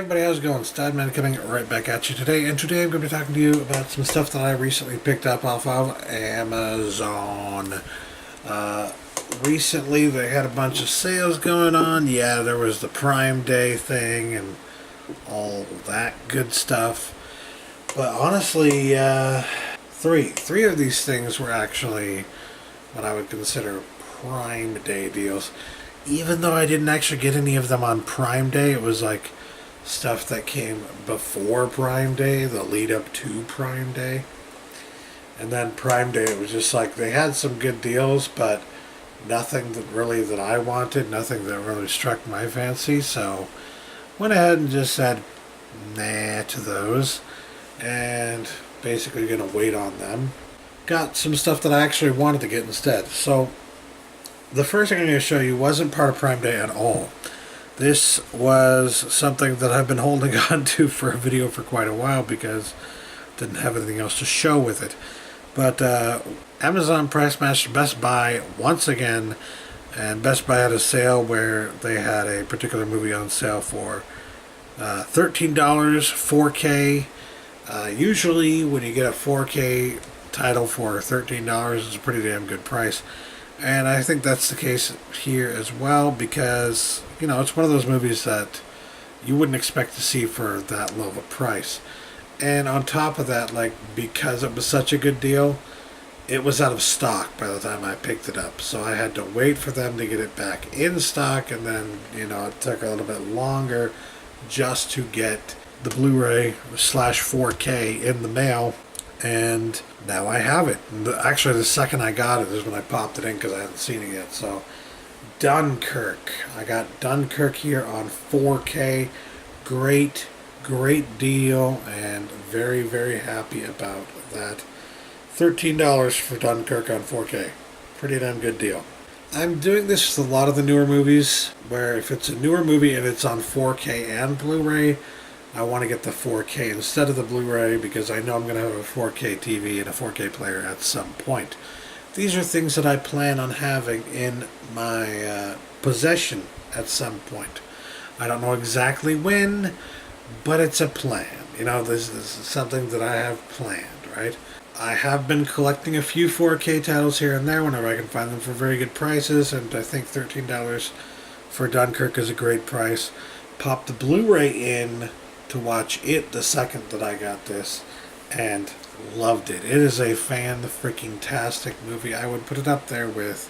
everybody, how's it going? Stadman coming right back at you today, and today I'm going to be talking to you about some stuff that I recently picked up off of Amazon. Recently they had a bunch of sales going on. Yeah, there was the Prime Day thing and all that good stuff. But honestly, three of these things were actually what I would consider Prime Day deals. Even though I didn't actually get any of them on Prime Day, it was like stuff that came before Prime Day, the lead up to Prime Day. And then Prime Day, it was just like they had some good deals, but nothing that I wanted, nothing that really struck my fancy. So went ahead and just said nah to those, and basically gonna wait on them. Got some stuff that I actually wanted to get instead. So the first thing I'm going to show you wasn't part of Prime Day at all. This was something that I've been holding on to for a video for quite a while because I didn't have anything else to show with it. But Amazon Price Match Best Buy once again, and Best Buy had a sale where they had a particular movie on sale for $13, 4K. Usually when you get a 4K title for $13, it's a pretty damn good price. And I think that's the case here as well because, you know, it's one of those movies that you wouldn't expect to see for that low of a price. And on top of that, like, because it was such a good deal, it was out of stock by the time I picked it up. So I had to wait for them to get it back in stock, and then, you know, it took a little bit longer just to get the Blu-ray / 4K in the mail. And now I have it. Actually, the second I got it is when I popped it in because I hadn't seen it yet. So, Dunkirk. I got Dunkirk here on 4K. Great deal, and very, very happy about that. $13 for Dunkirk on 4K. Pretty damn good deal. I'm doing this with a lot of the newer movies, where if it's a newer movie and it's on 4K and Blu-ray, I want to get the 4K instead of the Blu-ray because I know I'm going to have a 4K TV and a 4K player at some point. These are things that I plan on having in my possession at some point. I don't know exactly when, but it's a plan. You know, this is something that I have planned, right? I have been collecting a few 4K titles here and there whenever I can find them for very good prices, and I think $13 for Dunkirk is a great price. Pop the Blu-ray in to watch it the second that I got this, and loved it. It is a fan-freaking-tastic movie. I would put it up there with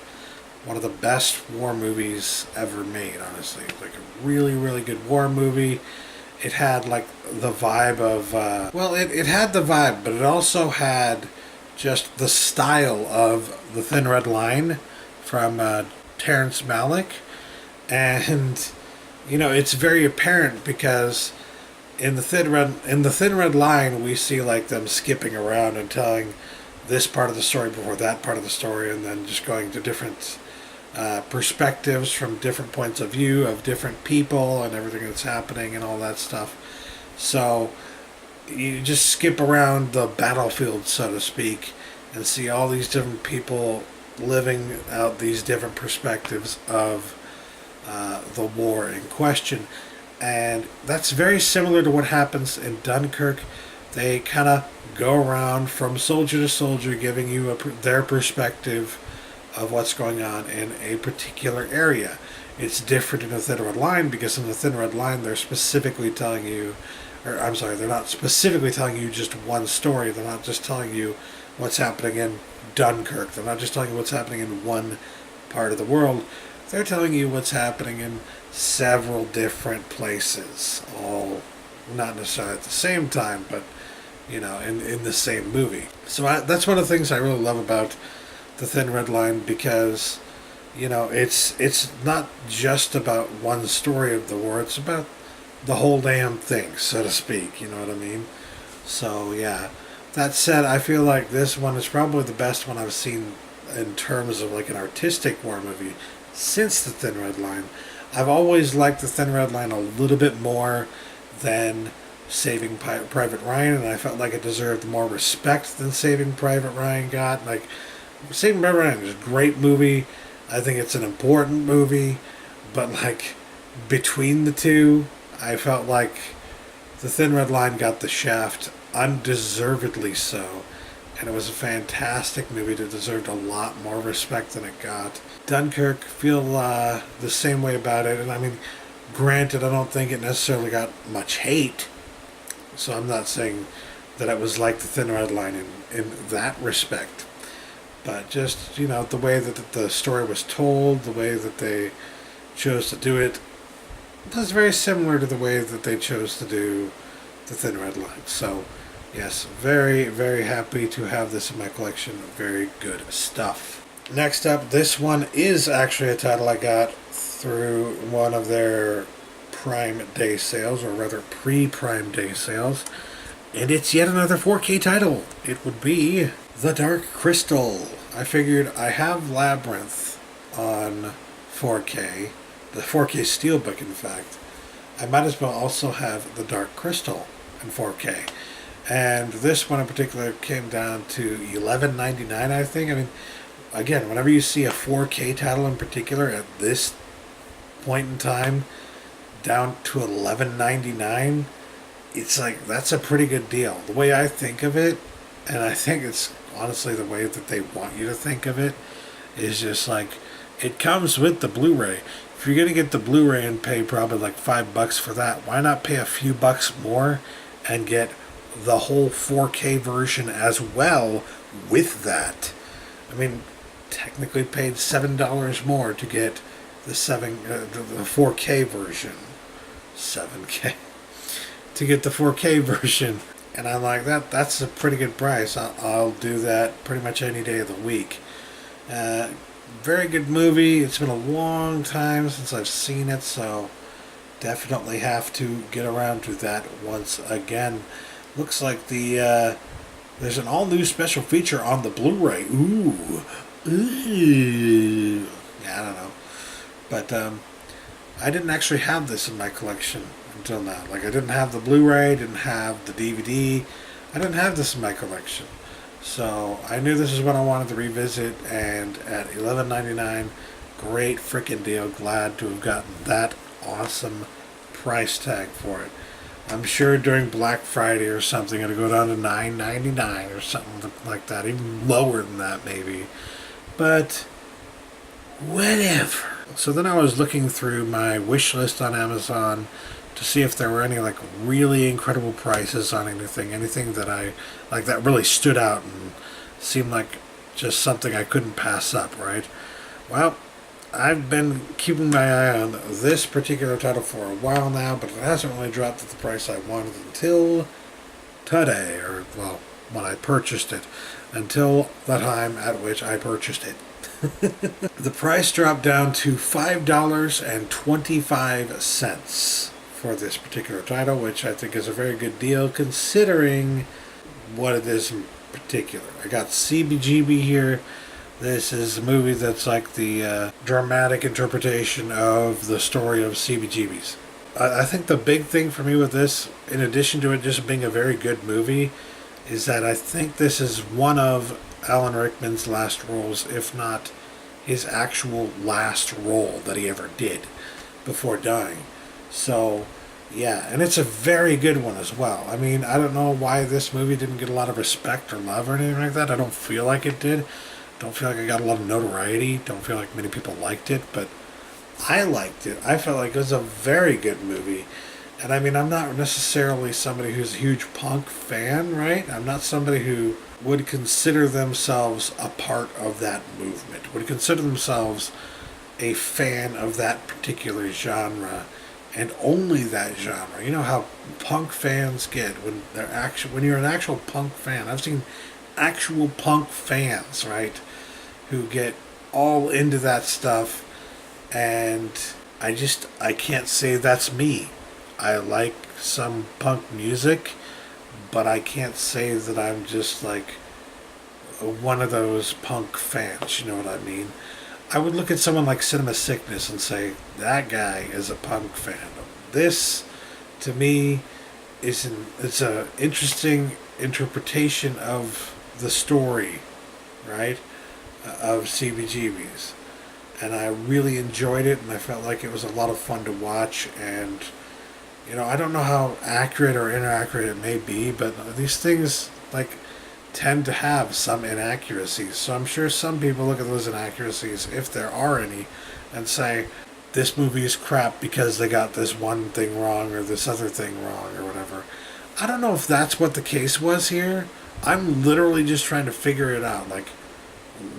one of the best war movies ever made, honestly. It's like a really, really good war movie. It had like the vibe of, it had the vibe, but it also had just the style of The Thin Red Line from Terrence Malick. And, you know, it's very apparent because in the Thin Red Line, we see like them skipping around and telling this part of the story before that part of the story, and then just going to different perspectives from different points of view of different people and everything that's happening and all that stuff. So you just skip around the battlefield, so to speak, and see all these different people living out these different perspectives of the war in question. And that's very similar to what happens in Dunkirk. They kind of go around from soldier to soldier, giving you their perspective of what's going on in a particular area. It's different in the Thin Red Line because in the Thin Red Line, they're specifically telling you, they're not specifically telling you just one story. They're not just telling you what's happening in Dunkirk. They're not just telling you what's happening in one part of the world. They're telling you what's happening in several different places, all not necessarily at the same time, but, you know, in the same movie. So that's one of the things I really love about The Thin Red Line, because, you know, it's not just about one story of the war, it's about the whole damn thing, so to speak, you know what I mean? So, yeah. That said, I feel like this one is probably the best one I've seen in terms of like an artistic war movie since The Thin Red Line. I've always liked The Thin Red Line a little bit more than Saving Private Ryan, and I felt like it deserved more respect than Saving Private Ryan got. Like, Saving Private Ryan is a great movie. I think it's an important movie, but like between the two, I felt like The Thin Red Line got the shaft, undeservedly so. And it was a fantastic movie that deserved a lot more respect than it got. Dunkirk, feel the same way about it. And I mean, granted, I don't think it necessarily got much hate. So I'm not saying that it was like the Thin Red Line in that respect. But just, the way that the story was told, the way that they chose to do it, was very similar to the way that they chose to do the Thin Red Line. So, yes, very, very happy to have this in my collection. Very good stuff. Next up, this one is actually a title I got through one of their Prime Day sales, or rather pre-Prime Day sales. And it's yet another 4K title. It would be The Dark Crystal. I figured I have Labyrinth on 4K, the 4K Steelbook in fact. I might as well also have The Dark Crystal in 4K. And this one in particular came down to $11.99, I think. I mean, again, whenever you see a 4K title in particular at this point in time, down to $11.99, it's like, that's a pretty good deal. The way I think of it, and I think it's honestly the way that they want you to think of it, is just like, it comes with the Blu-ray. If you're going to get the Blu-ray and pay probably like $5 for that, why not pay a few bucks more and get the whole 4K version as well with that? I mean, technically paid $7 more to get the 4K version. 7K. To get the 4K version. And I'm like, that's a pretty good price. I'll do that pretty much any day of the week. Very good movie. It's been a long time since I've seen it, so definitely have to get around to that once again. Looks like there's an all-new special feature on the Blu-ray. Ooh. Yeah, I don't know. But I didn't actually have this in my collection until now. Like, I didn't have the Blu-ray, didn't have the DVD. I didn't have this in my collection. So I knew this is what I wanted to revisit, and at $11.99, great freaking deal. Glad to have gotten that awesome price tag for it. I'm sure during Black Friday or something it'll go down to $9.99 or something like that, even lower than that maybe. But whatever. So then I was looking through my wish list on Amazon to see if there were any like really incredible prices on anything that I like that really stood out and seemed like just something I couldn't pass up, right? Well, I've been keeping my eye on this particular title for a while now, but it hasn't really dropped at the price I wanted until today, or well, when I purchased it, until the time at which I purchased it. The price dropped down to $5.25 for this particular title, which I think is a very good deal considering what it is in particular. I got CBGB here. This is a movie that's like the dramatic interpretation of the story of CBGB's. I think the big thing for me with this, in addition to it just being a very good movie, is that I think this is one of Alan Rickman's last roles, if not his actual last role that he ever did before dying. So, yeah, and it's a very good one as well. I mean, I don't know why this movie didn't get a lot of respect or love or anything like that. I don't feel like it did. Don't feel like I got a lot of notoriety. Don't feel like many people liked it, but I liked it. I felt like it was a very good movie. And I mean, I'm not necessarily somebody who's a huge punk fan, right? I'm not somebody who would consider themselves a part of that movement, would consider themselves a fan of that particular genre and only that genre. You know how punk fans get when you're an actual punk fan. I've seen actual punk fans, right, who get all into that stuff, and I can't say that's me. I like some punk music, but I can't say that I'm just like one of those punk fans, you know what I mean? I would look at someone like Cinema Sickness and say, that guy is a punk fan. This, to me, it's a interesting interpretation of the story, right, of CBGB's. And I really enjoyed it, and I felt like it was a lot of fun to watch, and I don't know how accurate or inaccurate it may be, but these things like tend to have some inaccuracies. So I'm sure some people look at those inaccuracies, if there are any, and say this movie is crap because they got this one thing wrong or this other thing wrong or whatever. I don't know if that's what the case was here. I'm literally just trying to figure it out. Like,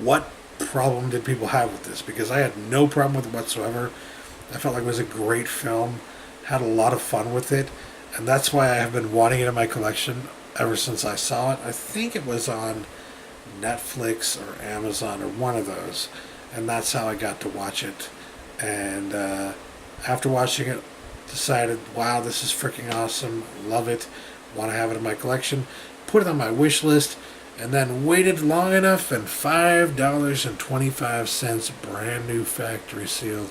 what problem did people have with this? Because I had no problem with it whatsoever. I felt like it was a great film, had a lot of fun with it, and that's why I have been wanting it in my collection ever since I saw it. I think it was on Netflix or Amazon or one of those, and that's how I got to watch it. And after watching it, decided, wow, this is freaking awesome, love it, want to have it in my collection, put it on my wish list, and then waited long enough, and $5.25, brand new factory sealed.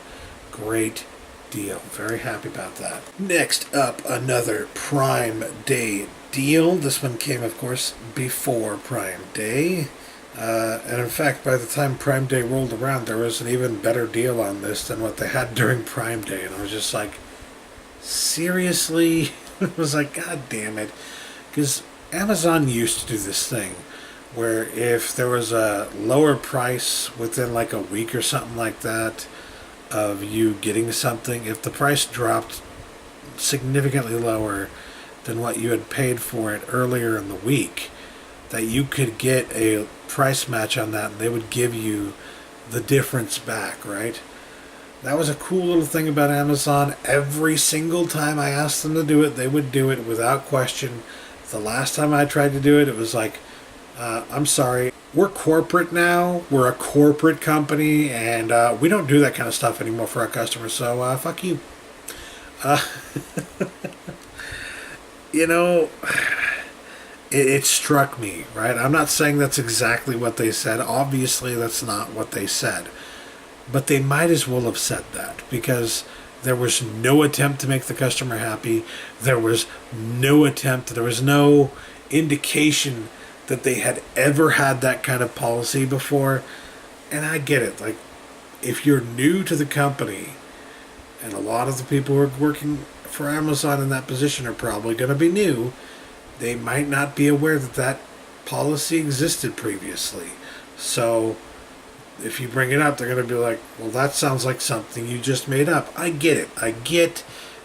Great deal. Very happy about that. Next up, another Prime Day deal. This one came, of course, before Prime Day. And in fact, by the time Prime Day rolled around, there was an even better deal on this than what they had during Prime Day. And I was just like, seriously? I was like, God damn it. Because Amazon used to do this thing where if there was a lower price within like a week or something like that of you getting something, if the price dropped significantly lower than what you had paid for it earlier in the week, that you could get a price match on that and they would give you the difference back, right? That was a cool little thing about Amazon. Every single time I asked them to do it, they would do it without question. The last time I tried to do it, it was like, I'm sorry, we're corporate now. We're a corporate company, and we don't do that kind of stuff anymore for our customers, so fuck you. Uh, you know, it struck me, right? I'm not saying that's exactly what they said. Obviously, that's not what they said. But they might as well have said that, because there was no attempt to make the customer happy. There was no indication that they had ever had that kind of policy before. And I get it. Like, if you're new to the company, and a lot of the people who are working for Amazon in that position are probably going to be new, they might not be aware that that policy existed previously. So if you bring it up, they're going to be like, well, that sounds like something you just made up. I get it. I get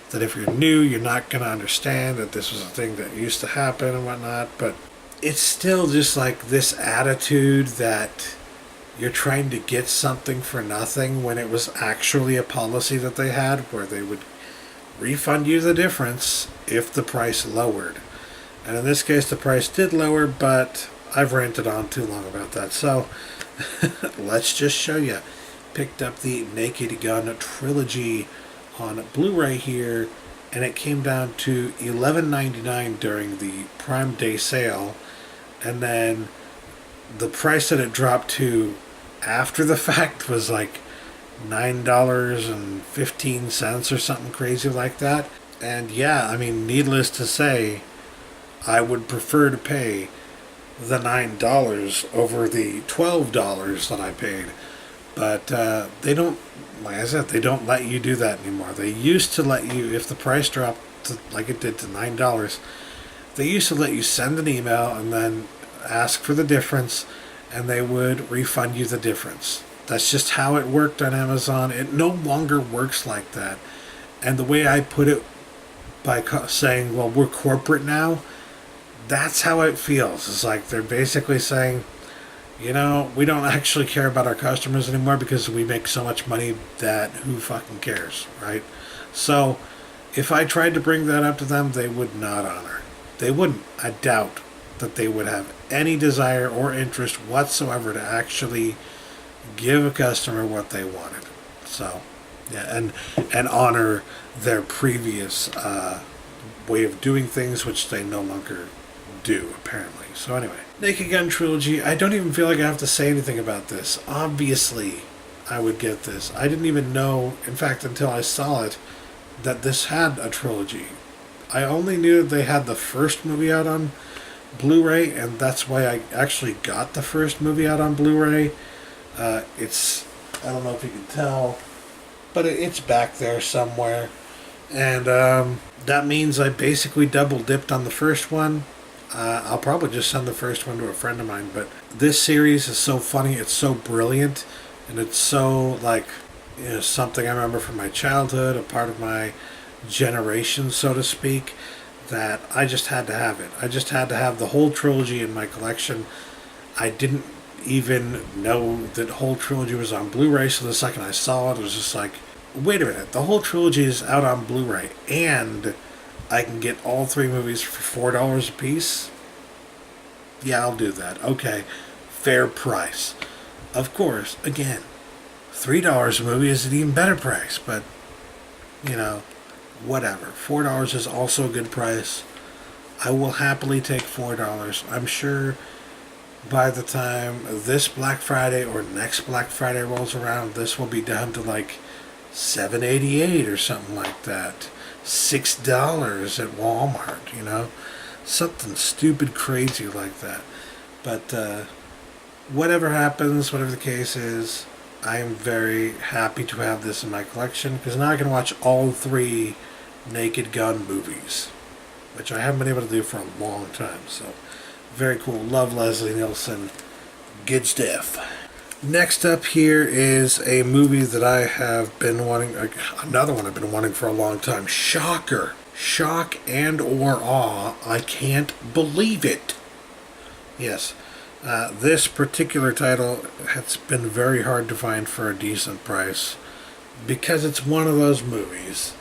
that if you're new, you're not going to understand that this was a thing that used to happen and whatnot, but it's still just like this attitude that you're trying to get something for nothing when it was actually a policy that they had where they would refund you the difference if the price lowered. And in this case, the price did lower, but I've ranted on too long about that. So let's just show you. Picked up the Naked Gun trilogy on Blu-ray here, and it came down to $11.99 during the Prime Day sale, and then the price that it dropped to after the fact was like $9.15 or something crazy like that. And yeah, I mean, needless to say, I would prefer to pay the $9 over the $12 that I paid. But they don't, like I said, they don't let you do that anymore. They used to let you, if the price dropped to, like it did to $9, they used to let you send an email and then ask for the difference, and they would refund you the difference. That's just how it worked on Amazon. It no longer works like that. And the way I put it by saying, well, we're corporate now, that's how it feels. It's like they're basically saying, we don't actually care about our customers anymore because we make so much money that who fucking cares, right? So if I tried to bring that up to them, they would not honor. They wouldn't. I doubt that they would have any desire or interest whatsoever to actually give a customer what they wanted. So, yeah, and honor their previous way of doing things, which they no longer do, apparently. So anyway, Naked Gun trilogy. I don't even feel like I have to say anything about this. Obviously, I would get this. I didn't even know, in fact, until I saw it, that this had a trilogy. I only knew that they had the first movie out on Blu-ray, and that's why I actually got the first movie out on Blu-ray. It's, I don't know if you can tell, but it's back there somewhere. And that means I basically double dipped on the first one. I'll probably just send the first one to a friend of mine, but this series is so funny, it's so brilliant, and it's so like, something I remember from my childhood, a part of my generation, so to speak, that I just had to have it. I just had to have the whole trilogy in my collection. I didn't even know that whole trilogy was on Blu-ray, so the second I saw it, it was just like, wait a minute, the whole trilogy is out on Blu-ray, and I can get all three movies for $4 a piece? Yeah, I'll do that. Okay, fair price. Of course, again, $3 a movie is an even better price, but, whatever. $4 is also a good price. I will happily take $4. I'm sure by the time this Black Friday or next Black Friday rolls around, this will be down to like $7.88 or something like that. $6 at Walmart, something stupid crazy like that. But whatever happens, whatever the case is, I am very happy to have this in my collection because now I can watch all three Naked Gun movies, which I haven't been able to do for a long time. So very cool. Love Leslie Nielsen. Good stuff. Next up here is a movie that I have been wanting, another one I've been wanting for a long time. Shocker. Shock and or awe. I can't believe it. Yes. This particular title has been very hard to find for a decent price because it's one of those movies.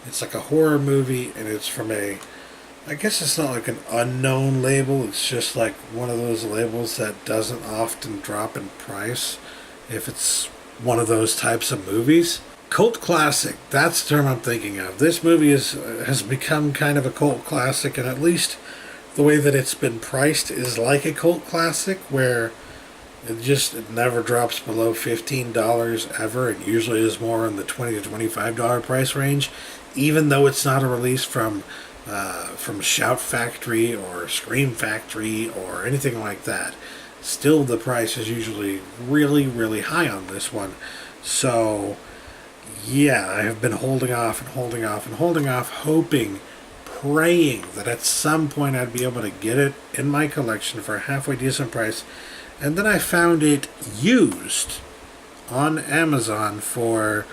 It's like a horror movie and it's from I guess it's not like an unknown label, it's just like one of those labels that doesn't often drop in price if it's one of those types of movies. Cult classic, that's the term I'm thinking of. This movie has become kind of a cult classic, and at least the way that it's been priced is like a cult classic, where it never drops below $15 ever. It usually is more in the $20 to $25 price range, even though it's not a release from Shout Factory or Scream Factory or anything like that. Still, the price is usually really, really high on this one. So, yeah, I have been holding off and holding off and holding off, hoping, praying that at some point I'd be able to get it in my collection for a halfway decent price. And then I found it used on Amazon for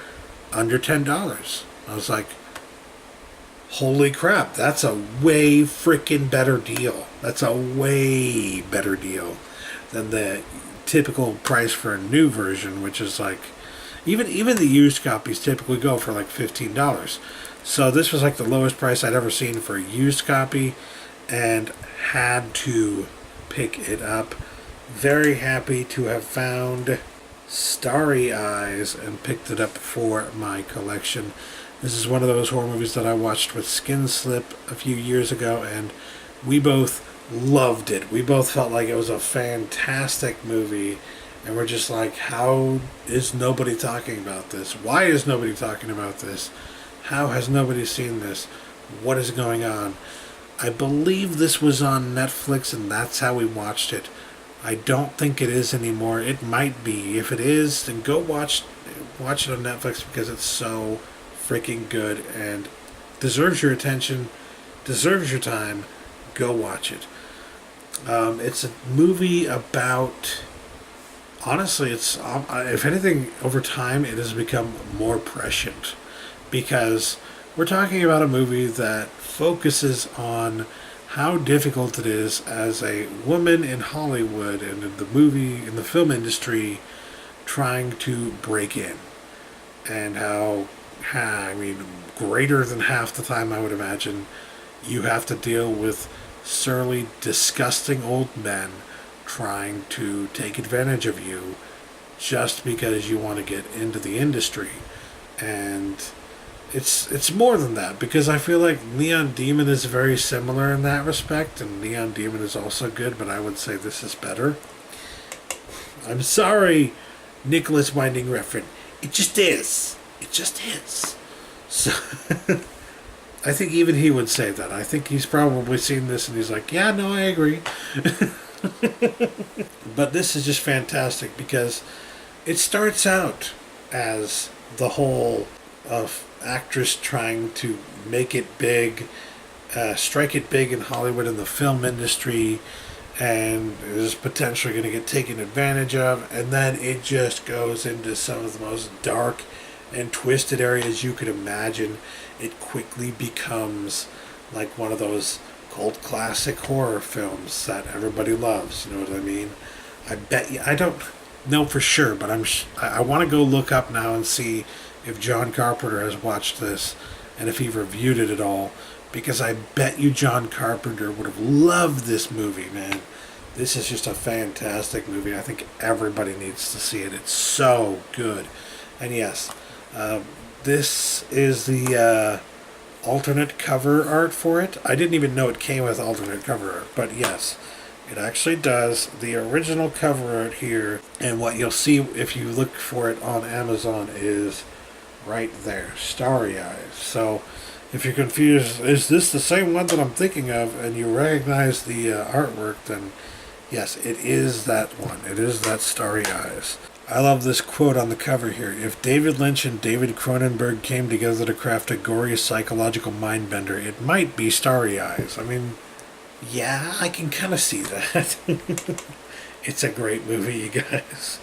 under $10. I was like, holy crap, that's a way freaking better deal. That's a way better deal than the typical price for a new version, which is like, even the used copies typically go for like $15. So this was like the lowest price I'd ever seen for a used copy, and had to pick it up. Very happy to have found Starry Eyes and picked it up for my collection. This is one of those horror movies that I watched with Skin Slip a few years ago, and we both loved it. We both felt like it was a fantastic movie, and we're just like, how is nobody talking about this? Why is nobody talking about this? How has nobody seen this? What is going on? I believe this was on Netflix, and that's how we watched it. I don't think it is anymore. It might be. If it is, then go watch it on Netflix, because it's so freaking good and deserves your attention, deserves your time. Go watch it. It's a movie about, honestly, it's if anything, over time it has become more prescient, because we're talking about a movie that focuses on how difficult it is as a woman in Hollywood and in the film industry trying to break in, and how, greater than half the time, I would imagine, you have to deal with surly, disgusting old men trying to take advantage of you just because you want to get into the industry. And it's more than that, because I feel like Neon Demon is very similar in that respect, and Neon Demon is also good, but I would say this is better. I'm sorry, Nicholas Winding Refn. It just is. It just is. So I think even he would say that. I think he's probably seen this and he's like, yeah, no, I agree. But this is just fantastic, because it starts out as the whole of actress trying to make it big, strike it big in Hollywood in the film industry, and is potentially going to get taken advantage of, and then it just goes into some of the most dark and twisted areas you could imagine. It quickly becomes like one of those cult classic horror films that everybody loves. You know what I mean? I bet you, I don't know for sure, but I want to go look up now and see if John Carpenter has watched this and if he reviewed it at all, because I bet you John Carpenter would have loved this movie, man. This is just a fantastic movie. I think everybody needs to see it. It's so good. And yes, this is the alternate cover art for it. I didn't even know it came with alternate cover art, but yes, it actually does. The original cover art here, and what you'll see if you look for it on Amazon, is right there, Starry Eyes. So if you're confused, is this the same one that I'm thinking of, and you recognize the artwork, then yes, it is that one. It is that Starry Eyes. I love this quote on the cover here. If David Lynch and David Cronenberg came together to craft a gory psychological mindbender, it might be Starry Eyes. I mean, yeah, I can kind of see that. It's a great movie, you guys.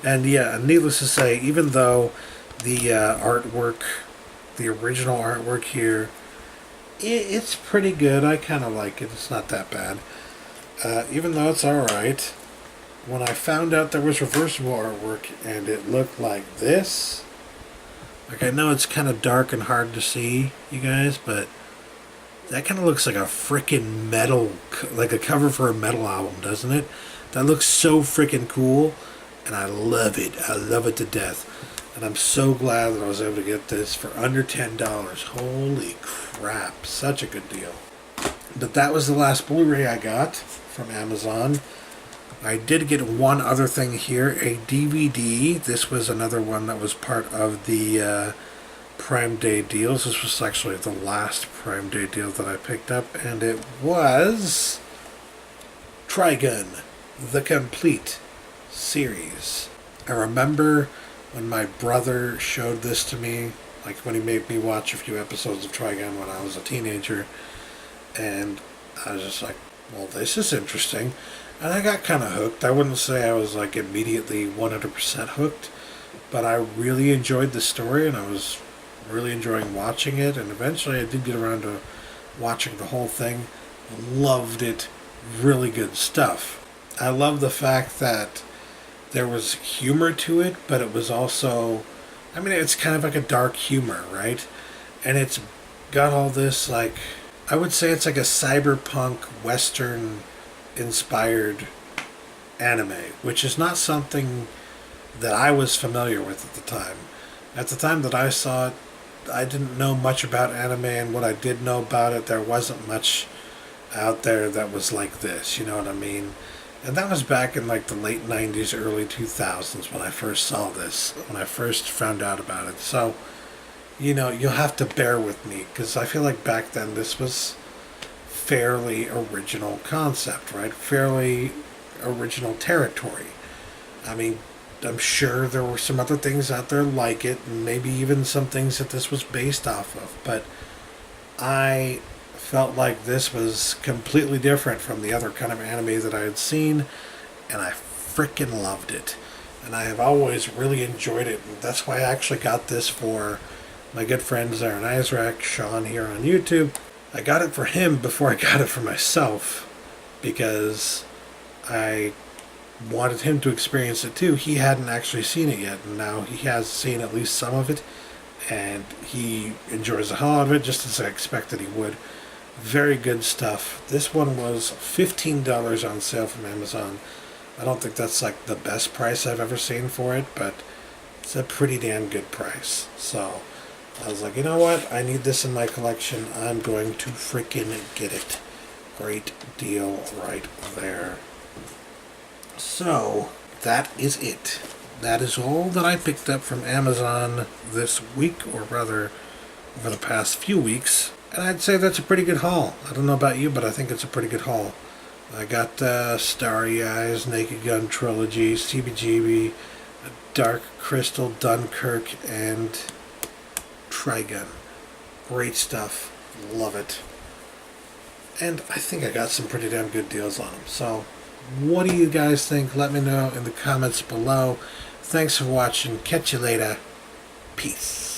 And yeah, needless to say, even though the artwork, the original artwork here, it's pretty good. I kind of like it. It's not that bad. Even though it's alright, when I found out there was reversible artwork and it looked like this, like, I know it's kind of dark and hard to see, you guys, but that kind of looks like a freaking metal, like a cover for a metal album, doesn't it? That looks so freaking cool, and I love it. I love it to death. And I'm so glad that I was able to get this for under $10. Holy crap, such a good deal. But that was the last Blu-ray I got from Amazon. I did get one other thing here, a DVD. This was another one that was part of the Prime Day deals. This was actually the last Prime Day deal that I picked up, and it was Trigun, the complete series. I remember when my brother showed this to me, like when he made me watch a few episodes of Trigun when I was a teenager, and I was just like, well, this is interesting. And I got kind of hooked. I wouldn't say I was like immediately 100% hooked, but I really enjoyed the story, and I was really enjoying watching it, and eventually I did get around to watching the whole thing. Loved it. Really good stuff. I love the fact that there was humor to it, but it was also, I mean, it's kind of like a dark humor, right? And it's got all this, like, I would say it's like a cyberpunk western inspired anime, which is not something that I was familiar with at the time. At the time that I saw it, I didn't know much about anime, and what I did know about it, there wasn't much out there that was like this, you know what I mean? And that was back in like the late 90s, early 2000s when I first saw this, when I first found out about it. So, you know, you'll have to bear with me, because I feel like back then this was fairly original concept, right? Fairly original territory. I mean, I'm sure there were some other things out there like it, and maybe even some things that this was based off of, but I felt like this was completely different from the other kind of anime that I had seen, and I freaking loved it. And I have always really enjoyed it, and that's why I actually got this for my good friend Aaron Isaac, Sean here on YouTube. I got it for him before I got it for myself, because I wanted him to experience it too. He hadn't actually seen it yet, and now he has seen at least some of it, and he enjoys the hell out of it, just as I expected he would. Very good stuff. This one was $15 on sale from Amazon. I don't think that's like the best price I've ever seen for it, but it's a pretty damn good price. So I was like, you know what? I need this in my collection. I'm going to freaking get it. Great deal right there. So that is it. That is all that I picked up from Amazon this week, or rather over the past few weeks. And I'd say that's a pretty good haul. I don't know about you, but I think it's a pretty good haul. I got Starry Eyes, Naked Gun Trilogy, CBGB, Dark Crystal, Dunkirk, and Trigun. Great stuff. Love it. And I think I got some pretty damn good deals on them. So, what do you guys think? Let me know in the comments below. Thanks for watching. Catch you later. Peace.